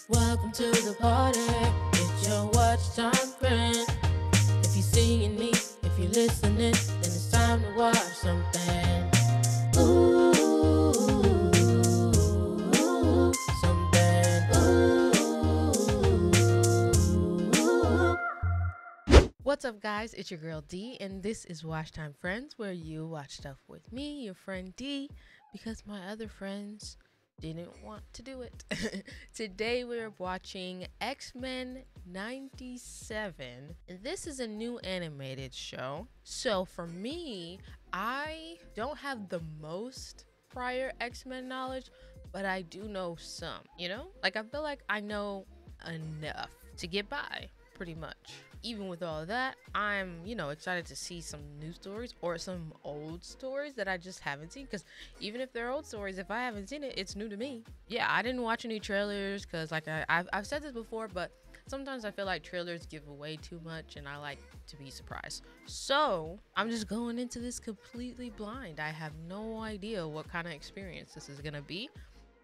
Welcome to the party. It's your watch time friend. If you're seeing me, if you're listening, then it's time to watch something. Ooh, something. Ooh. What's up, guys? It's your girl D, and this is Watch Time Friends, where you watch stuff with me, your friend D, because my other friends didn't want to do it. Today we're watching X-Men 97, and this is a new animated show. So for me, I don't have the most prior X-Men knowledge, but I do know some, you know? Like, I feel like I know enough to get by, pretty much. Even with all of that, I'm, excited to see some new stories or some old stories that I just haven't seen. Because even if they're old stories, if I haven't seen it, it's new to me. Yeah, I didn't watch any trailers because, like, I've said this before, but sometimes I feel like trailers give away too much and I like to be surprised. So I'm just going into this completely blind. I have no idea what kind of experience this is going to be.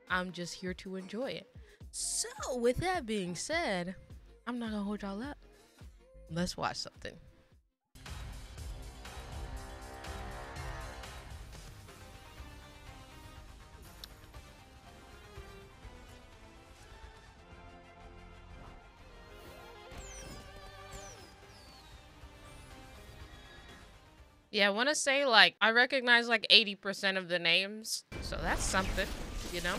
I'm just here to enjoy it. So with that being said, I'm not going to hold y'all up. Let's watch something. Yeah, I want to say, like, I recognize like 80% of the names, so that's something, you know?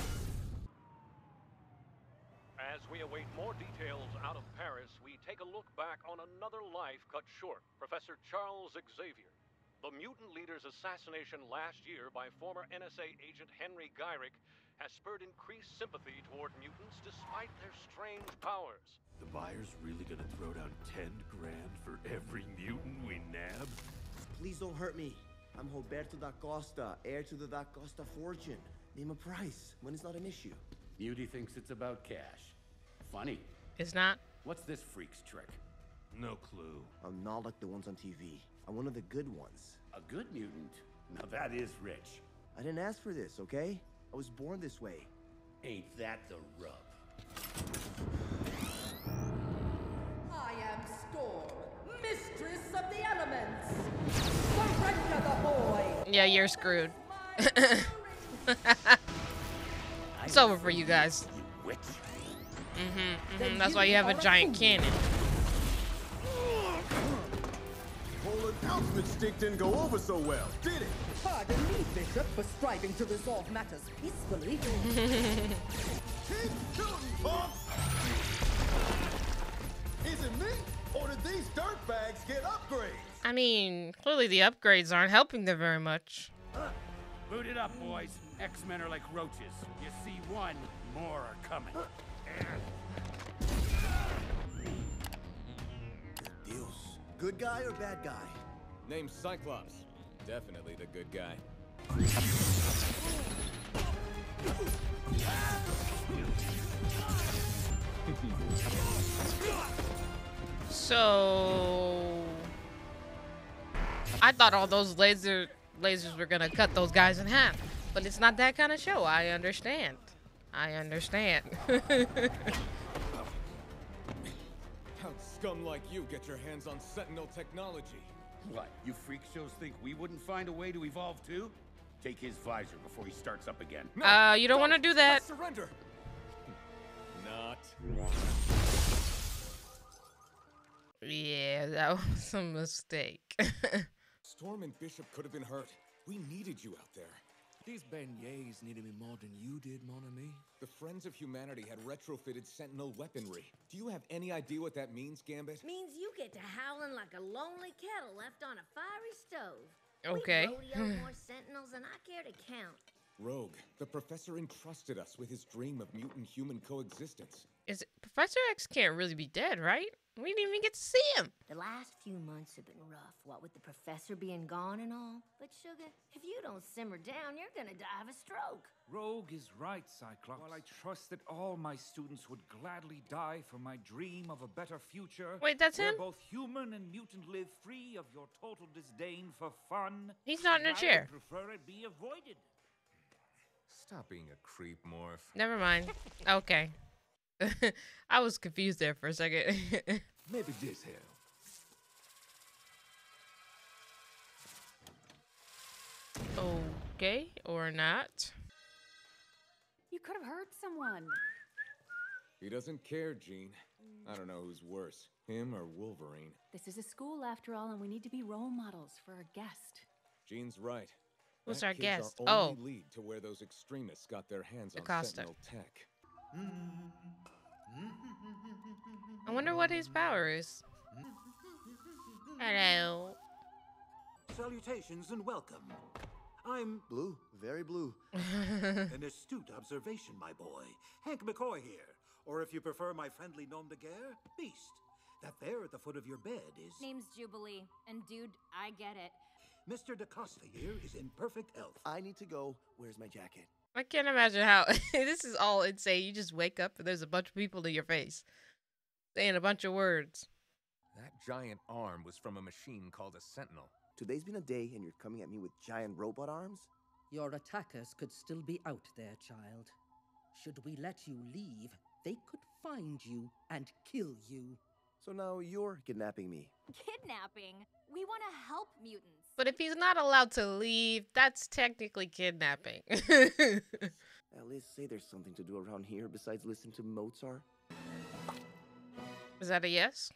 As we await more details out of Paris, we take a look back on another life cut short, Professor Charles Xavier. The mutant leader's assassination last year by former NSA agent Henry Gyrick has spurred increased sympathy toward mutants despite their strange powers. The buyer's really gonna throw down 10 grand for every mutant we nab? Please don't hurt me. I'm Roberto da Costa, heir to the da Costa fortune. Name a price when it's not an issue. Beauty thinks it's about cash. Funny. It's not. What's this freak's trick? No clue. I'm not like the ones on TV. I'm one of the good ones. A good mutant? Now that is rich. I didn't ask for this, okay? I was born this way. Ain't that the rub? I am Storm, mistress of the elements. Surrender the boy. Yeah, you're screwed. It's over for you guys. You witch. That's why you have a giant cannon. Whole announcement stick didn't go over so well, did it? Pardon me, Bishop, for striving to resolve matters peacefully. Keep shooting, punk! Is it me, or did these dirtbags get upgrades? I mean, clearly the upgrades aren't helping them very much. Boot it up, boys. X-Men are like roaches. You see one, more are coming. Dios. Good guy or bad guy? Name's Cyclops. Definitely the good guy. So I thought all those lasers were gonna cut those guys in half, but it's not that kind of show. I understand. How scum like you get your hands on Sentinel technology? What, you freak shows think we wouldn't find a way to evolve too? Take his visor before he starts up again. No, You don't want to do that. Surrender. Not. Yeah, that was a mistake. Storm and Bishop could have been hurt. We needed you out there. These beignets needed me more than you did, mon ami. The Friends of Humanity had retrofitted Sentinel weaponry. Do you have any idea what that means, Gambit? Means you get to howling like a lonely kettle left on a fiery stove. Okay. We rodeoed more Sentinels than I care to count. Rogue, the professor entrusted us with his dream of mutant-human coexistence. Professor X can't really be dead, right? We didn't even get to see him. The last few months have been rough, what with the professor being gone and all. But sugar, if you don't simmer down, you're gonna die of a stroke. Rogue is right, Cyclops. While I trust that all my students would gladly die for my dream of a better future, Wait, that's where him? both human and mutant live free of your total disdain for fun, He's not in a I chair. prefer it be avoided. Stop being a creep, Morph. Never mind. Okay. I was confused there for a second. Maybe this helps. Okay, or not. You could have hurt someone. He doesn't care, Jean. I don't know who's worse, him or Wolverine. This is a school after all, and we need to be role models for our guest. Jean's right. Who's That our kid's guest? Our Oh. only lead to where those extremists got their hands on Acosta. Sentinel tech. I wonder what his power is. Hello. Salutations and welcome. I'm Blue, very blue. an astute observation, my boy. Hank McCoy here. Or if you prefer my friendly nom de guerre, Beast. That there at the foot of your bed is... Name's Jubilee. And dude, I get it. Mr. DaCosta here is in perfect health. I need to go. Where's my jacket? I can't imagine how this is all insane. You just wake up and there's a bunch of people in your face saying a bunch of words. That giant arm was from a machine called a Sentinel. Today's been a day and you're coming at me with giant robot arms? Your attackers could still be out there, child. Should we let you leave, they could find you and kill you. So now you're kidnapping me. Kidnapping? We want to help mutants. But if he's not allowed to leave, that's technically kidnapping. At least say there's something to do around here besides listen to Mozart. Is that a yes?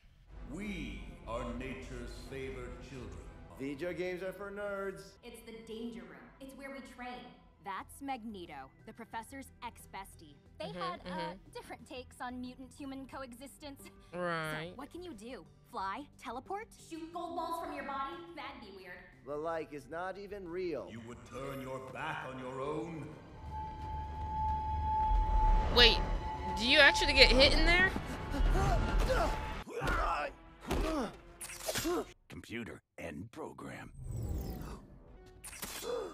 We are nature's favored children. Video games are for nerds. It's the danger room. It's where we train. That's Magneto, the professor's ex-bestie. They had different takes on mutant-human coexistence. Right. So, what can you do? Fly? Teleport? Shoot gold balls from your body? That'd be weird. The like is not even real. You would turn your back on your own? Wait, do you actually get hit in there? Computer, end program.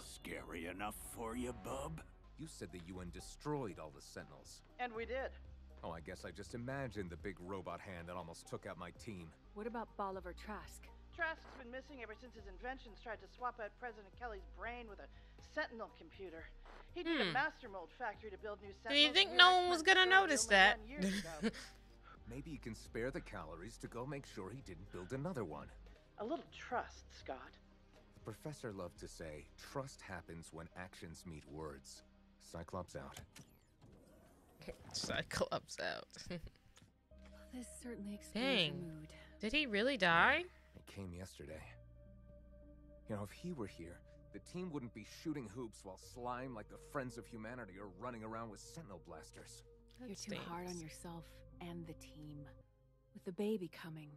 Scary enough for you, bub? You said the UN destroyed all the Sentinels. And we did. Oh, I guess I just imagined the big robot hand that almost took out my team. What about Bolivar Trask? Trask's been missing ever since his inventions tried to swap out President Kelly's brain with a Sentinel computer. He did a master mold factory to build new Sentinels. Do you think no one was gonna notice that? Maybe you can spare the calories to go make sure he didn't build another one. A little trust, Scott. The professor loved to say, trust happens when actions meet words. Cyclops out. Cyclops out. This certainly explains Dang. the mood. Did he really die? It came yesterday. You know, if he were here, the team wouldn't be shooting hoops while slime like the Friends of Humanity are running around with Sentinel blasters. You're too hard on yourself and the team. With the baby coming,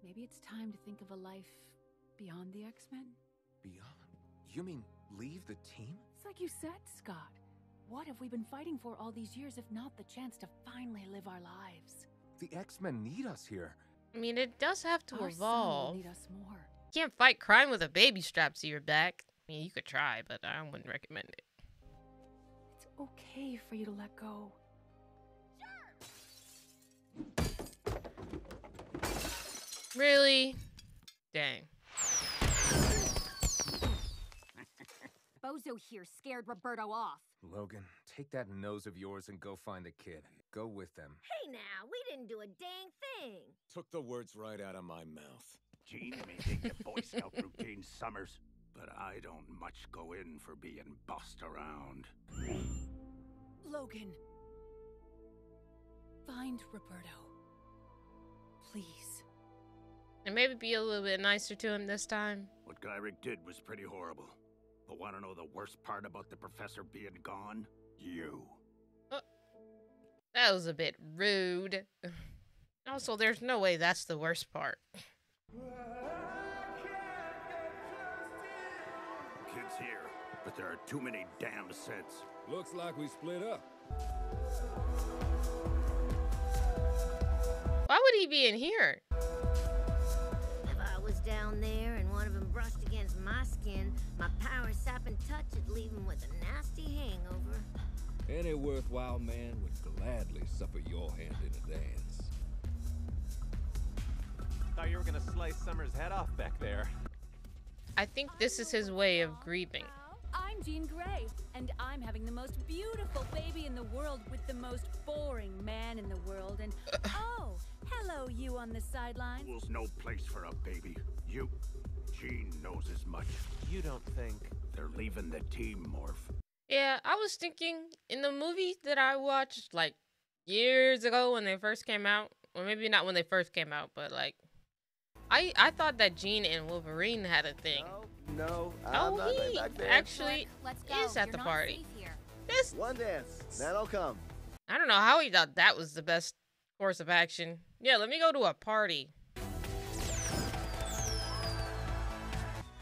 maybe it's time to think of a life beyond the X-Men? Beyond? You mean leave the team? It's like you said, Scott. What have we been fighting for all these years if not the chance to finally live our lives? The X-Men need us here. I mean, it does have to Our son will evolve. need us more. You can't fight crime with a baby strapped to your back. I mean, you could try, but I wouldn't recommend it. It's okay for you to let go. Really? Dang. Bozo here scared Roberto off. Logan, take that nose of yours and go find the kid. Go with them. Hey now, we didn't do a dang thing. Took the words right out of my mouth. Gene may take the Boy Scout routine, Summers, but I don't much go in for being bossed around. Logan. Find Roberto. Please. And maybe be a little bit nicer to him this time. What Gyrick did was pretty horrible. But want to know the worst part about the professor being gone? You. That was a bit rude. Also, there's no way that's the worst part. Kid's here, but there are too many damn sets. Looks like we split up. Why would he be in here? If I was down there and one of them brushed against my skin, my power sapping touch would leave him with a nasty hangover. Any worthwhile man would gladly suffer your hand in a dance. Thought you were gonna slice Summer's head off back there. I think this is his way of grieving. I'm Jean Grey, and I'm having the most beautiful baby in the world with the most boring man in world and oh, hello you on the sidelines. School's no place for a baby. Gene knows as much. You don't think? They're leaving the team, Morph. Yeah, I was thinking in the movie that I watched like years ago when they first came out, or maybe not when they first came out, but like I thought that Jean and Wolverine had a thing. No, I'm not going back there. Actually Let's go. is at You're the not party. safe here. This One dance, then I'll come. I don't know how he thought that was the best course of action. Yeah, let me go to a party.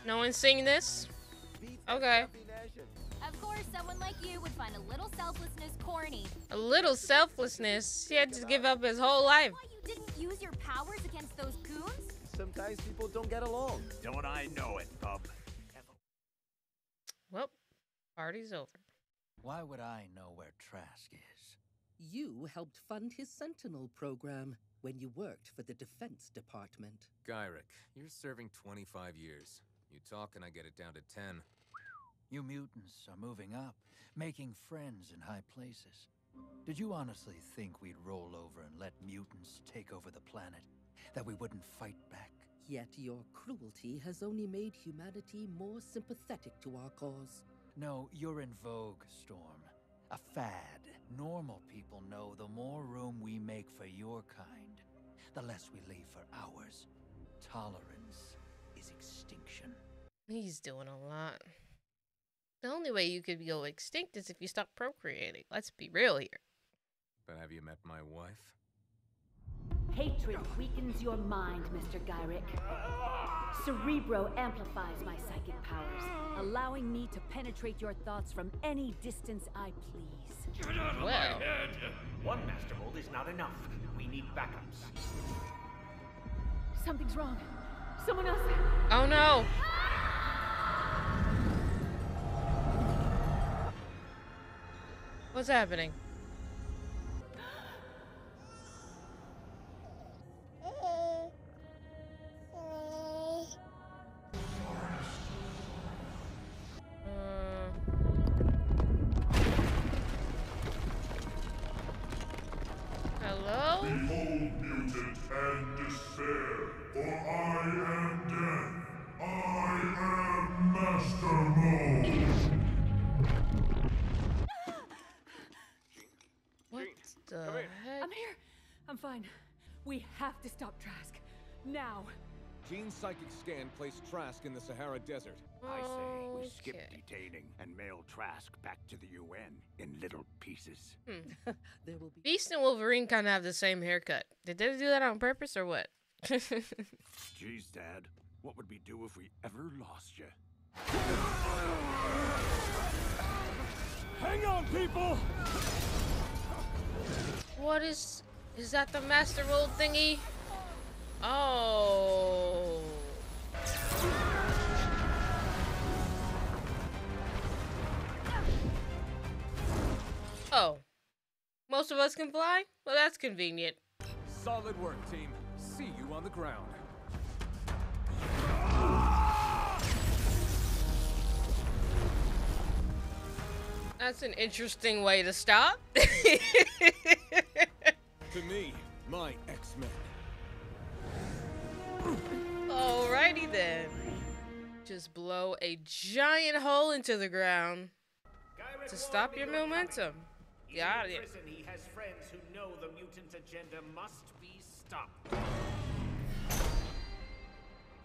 No one's singing this? Okay. Of course, someone like you would find a little selflessness corny. A little selflessness. He had to give up his whole life. Why you didn't use your powers against those goons? Sometimes people don't get along. Don't I know it, bub? Well, party's over. Why would I know where Trask is? You helped fund his Sentinel program when you worked for the Defense Department. Gyrick, you're serving 25 years. You talk and I get it down to 10. You mutants are moving up, making friends in high places. Did you honestly think we'd roll over and let mutants take over the planet? That we wouldn't fight back? Yet your cruelty has only made humanity more sympathetic to our cause. No, you're in vogue, Storm. A fad. Normal people know the more room we make for your kind, the less we leave for ours. Tolerance is extinction. He's doing a lot. The only way you could go extinct is if you stop procreating. Let's be real here. But have you met my wife? Hatred weakens your mind, Mr. Gyrick. Cerebro amplifies my psychic powers, allowing me to penetrate your thoughts from any distance I please. Get out of Well. my head! One Master Mold is not enough. We need backups. Something's wrong. Someone else. Oh no! What's happening? Hello? Behold, mutant, and despair, for I am death. I am Master Mold. What the heck? I'm here. I'm fine. We have to stop Trask. Now. Gene's psychic scan placed Trask in the Sahara Desert. I say we skip detaining and mail Trask back to the UN in little pieces. There will be Beast and Wolverine kind of have the same haircut. Did they do that on purpose or what? Geez, Dad, what would we do if we ever lost you? Hang on, people! What is that the Master Mold thingy? Oh. Oh. Most of us can fly? Well, that's convenient. Solid work, team. See you on the ground. That's an interesting way to stop. To me, my X-Men. Alrighty then. Just blow a giant hole into the ground to stop your momentum. Got In it. prison, he has friends who know the mutant agenda must be stopped.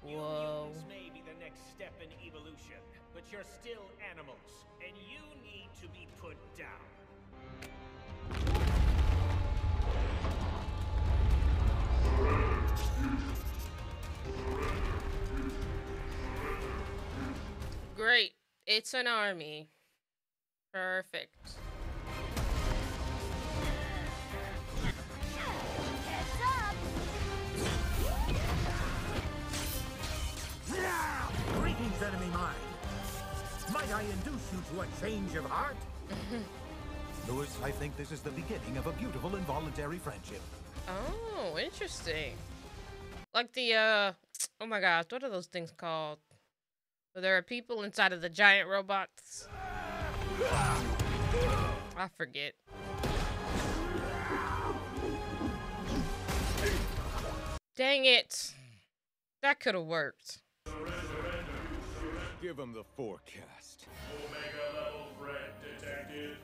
Whoa. Mutants may be the next step in evolution, but you're still animals, and you need to be put down. Great. It's an army. Perfect. Heads up! Greetings, enemy mine. Might I induce you to a change of heart? Louis, I think this is the beginning of a beautiful involuntary friendship. Oh, interesting. Like the, oh my gosh, what are those things called? Where there are people inside of the giant robots. I forget. Dang it. That could have worked. Give him the forecast. Omega level threat detected.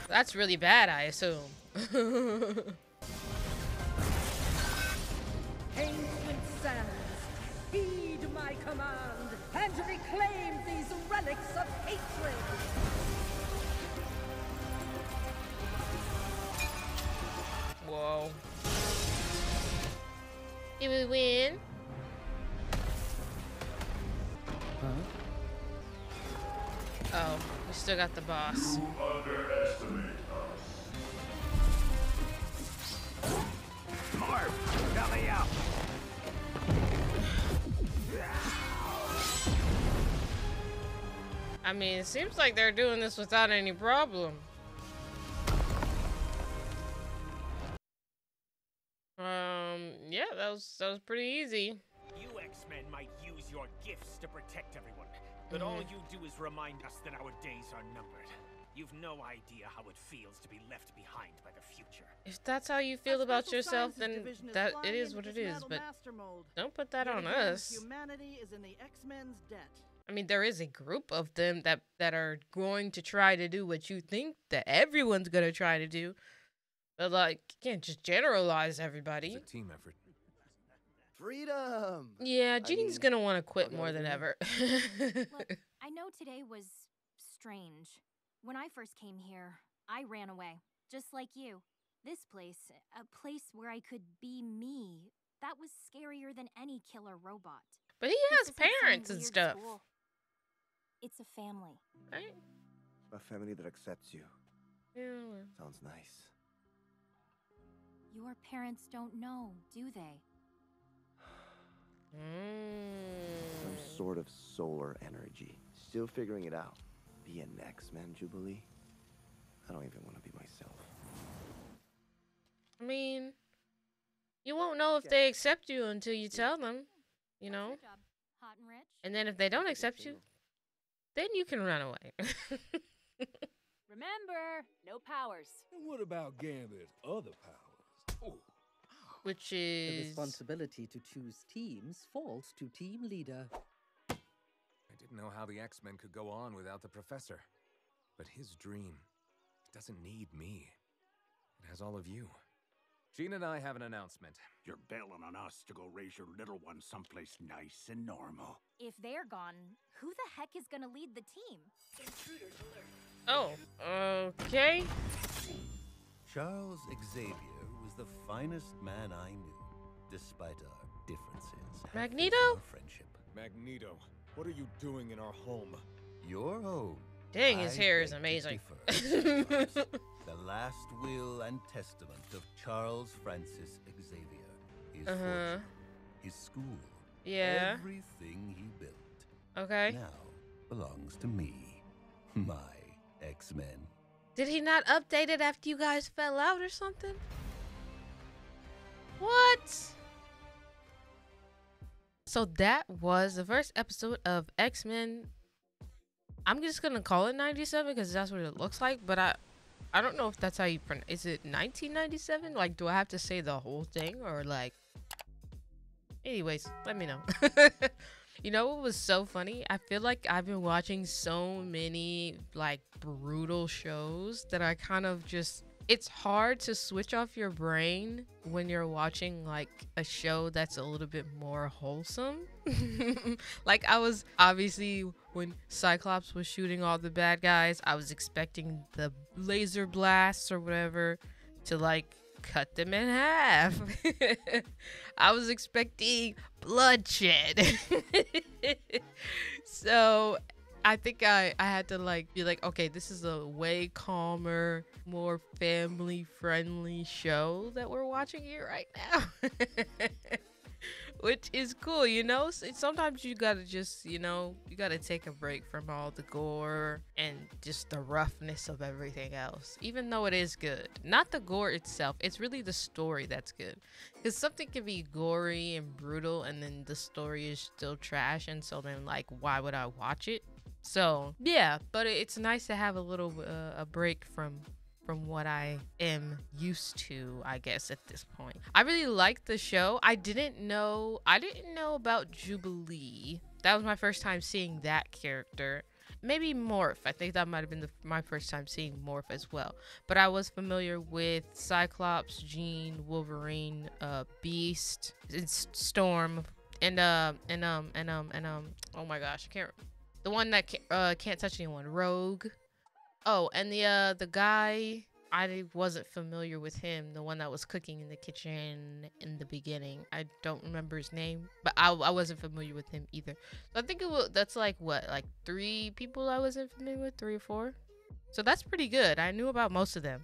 That's really bad, I assume. Ancient sands, heed my command and reclaim these relics of hatred. Whoa. Did we win? Oh, we still got the boss. You underestimate us. Marv, belly up. I mean, it seems like they're doing this without any problem. Yeah, that was pretty easy. You X-Men might use your gifts to protect everyone, but all you do is remind us that our days are numbered. You've no idea how it feels to be left behind by the future. If that's how you feel about yourself, then that it is what it is. But don't put that on us. Humanity is in the X-Men's debt. I mean, there is a group of them that are going to try to do what you think that everyone's gonna try to do. But like, you can't just generalize everybody. It's a team effort. Freedom! Yeah, Jean's gonna want to quit more than ever. Look, I know today was strange. When I first came here, I ran away, just like you. This place, a place where I could be me, that was scarier than any killer robot. But he has This isn't some parents and weird stuff. school. It's a family. Right? A family that accepts you. Yeah. Sounds nice. Your parents don't know, do they? Some sort of solar energy. Still figuring it out. Be an X-Men Jubilee? I don't even want to be myself. I mean, you won't know if they accept you until you tell them, you know? Hot and rich? And then if they don't accept you, then you can run away. Remember, no powers. And what about Gambit's other powers? Oh. Which The is... responsibility to choose teams falls to team leader. I didn't know how the X-Men could go on without the Professor. But his dream, it doesn't need me. It has all of you. Jean and I have an announcement. You're bailing on us to go raise your little one someplace nice and normal. If they're gone, who the heck is gonna lead the team? Intruders alert. Oh, okay. Charles Xavier was the finest man I knew, despite our differences. Magneto? Our friendship. Magneto, what are you doing in our home? Your home. Dang, his I hair is beg to amazing. differ, Charles. The last will and testament of Charles Francis Xavier. His fortune, his school. Yeah. Everything he built. Okay. Now belongs to me. My X-Men. Did he not update it after you guys fell out or something? What? So that was the first episode of X-Men. I'm just gonna call it 97 because that's what it looks like, but I don't know if that's how you pronounce. Is it 1997? Like, do I have to say the whole thing or like? Anyways, let me know. You know what was so funny? I feel like I've been watching so many like brutal shows that I kind of just, it's hard to switch off your brain when you're watching like a show that's a little bit more wholesome. Like I was obviously, when Cyclops was shooting all the bad guys, I was expecting the laser blasts or whatever to like cut them in half. I was expecting bloodshed. So I think I had to like be like, okay, this is a way calmer, more family friendly show that we're watching here right now. Which is cool, you know? Sometimes you gotta just, you know, you gotta take a break from all the gore and just the roughness of everything else. Even though it is good. Not the gore itself, it's really the story that's good. Because something can be gory and brutal and then the story is still trash, and so then like, why would I watch it? So yeah, but it's nice to have a little a break from from what I am used to, I guess, at this point. I really liked the show. I didn't know about Jubilee. That was my first time seeing that character. Maybe Morph. I think that might have been my first time seeing Morph as well. But I was familiar with Cyclops, Jean, Wolverine, Beast, Storm, and oh my gosh, I can't. The one that can't touch anyone, Rogue. Oh, and the guy, I wasn't familiar with him. The one that was cooking in the kitchen in the beginning. I don't remember his name, but I wasn't familiar with him either. So I think that's like what, like 3 people I wasn't familiar with, 3 or 4. So that's pretty good. I knew about most of them.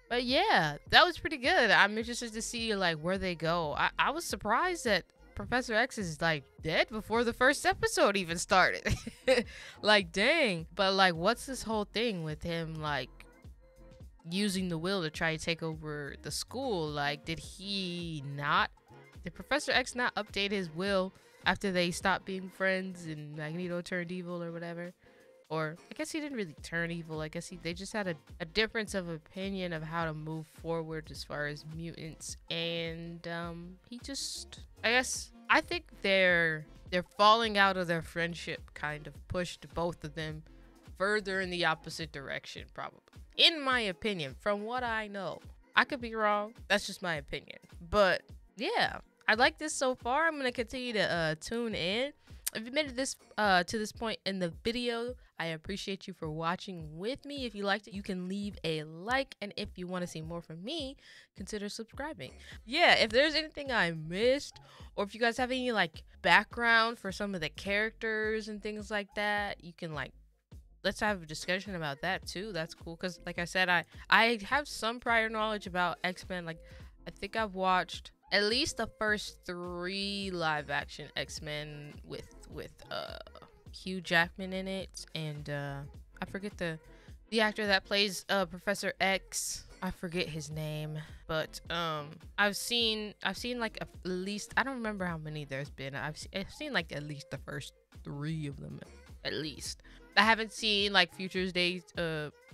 But yeah, that was pretty good. I'm interested to see like where they go. I was surprised that Professor X is like dead before the first episode even started. Like, dang. But like, what's this whole thing with him like using the will to try to take over the school? Like, did Professor X not update his will after they stopped being friends and Magneto turned evil or whatever? Or I guess he didn't really turn evil. I guess they just had a difference of opinion of how to move forward as far as mutants. And he just, I think their falling out of their friendship kind of pushed both of them further in the opposite direction, probably. In my opinion, from what I know. I could be wrong. That's just my opinion. But yeah, I like this so far. I'm going to continue to tune in. If you made it to this point in the video, I appreciate you for watching with me. If you liked it, you can leave a like. And if you want to see more from me, consider subscribing. Yeah, if there's anything I missed, or if you guys have any like background for some of the characters and things like that, you can like, let's have a discussion about that too. That's cool. Because like I said, I have some prior knowledge about X-Men. Like, I think I've watched at least the first 3 live action X-Men with Hugh Jackman in it, and I forget the actor that plays Professor X. I forget his name, but I've seen like at least, I don't remember how many there's been. I've seen like at least the first 3 of them, at least. I haven't seen like Future's Days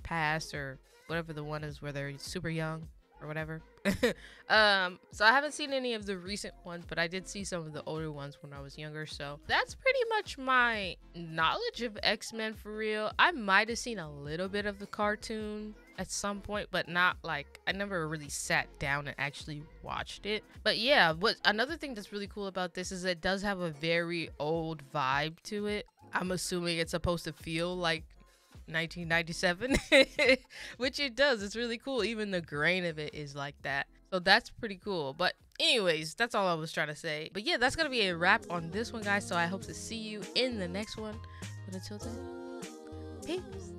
Past or whatever the one is where they're super young or whatever. So I haven't seen any of the recent ones, but I did see some of the older ones when I was younger. So that's pretty much my knowledge of X-Men for real. I might have seen a little bit of the cartoon at some point, but not like, I never really sat down and actually watched it. But yeah, another thing that's really cool about this is it does have a very old vibe to it. I'm assuming it's supposed to feel like 1997, which it does. It's really cool. Even the grain of it is like that. So that's pretty cool. But anyways, that's all I was trying to say. But yeah, that's gonna be a wrap on this one, guys. So I hope to see you in the next one. But until then, peace.